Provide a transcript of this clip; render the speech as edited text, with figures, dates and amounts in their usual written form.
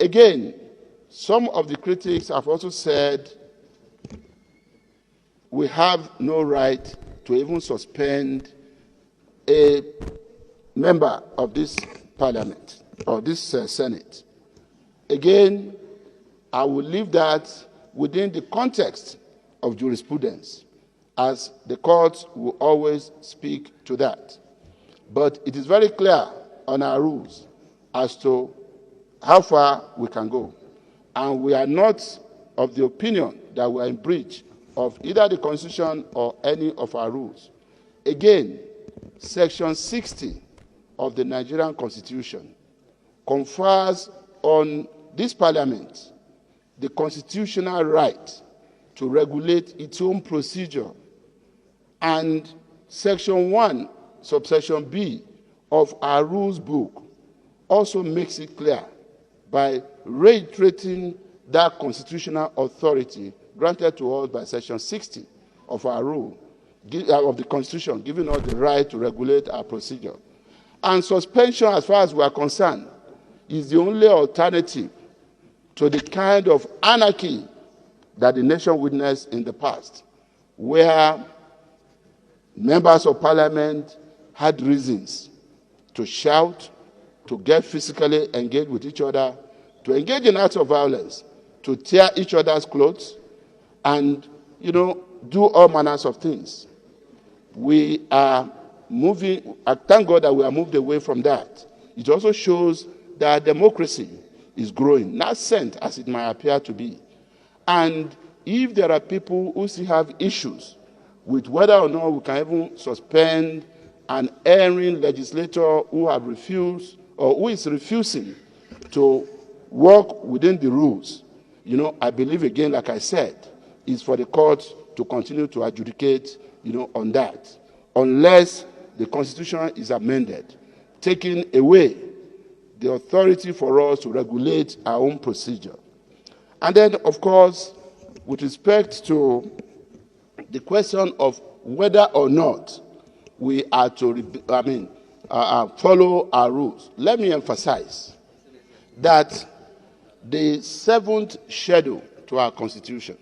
Again, some of the critics have also said we have no right to even suspend a member of this parliament or this Senate. Again, I will leave that within the context of jurisprudence, as the courts will always speak to that. But it is very clear on our rules as to how far we can go. And we are not of the opinion that we are in breach of either the Constitution or any of our rules. Again, Section 60 of the Nigerian Constitution confers on this Parliament the constitutional right to regulate its own procedure. And Section 1, subsection B of our rules book also makes it clear by reiterating that constitutional authority granted to us by Section 60 of our rule, of the Constitution, giving us the right to regulate our procedure. And suspension, as far as we are concerned, is the only alternative to the kind of anarchy that the nation witnessed in the past, where members of parliament had reasons to shout, to get physically engaged with each other, to engage in acts of violence, to tear each other's clothes, and, do all manners of things. We are moving, thank God that we are moved away from that. It also shows that democracy is growing, nascent as it might appear to be. And if there are people who still have issues with whether or not we can even suspend an erring legislator who have refused or who is refusing to work within the rules, I believe, again, like I said, is for the court to continue to adjudicate, on that, unless the Constitution is amended, taking away the authority for us to regulate our own procedure. And then, of course, with respect to the question of whether or not we are to, follow our rules, let me emphasize that the seventh schedule to our Constitution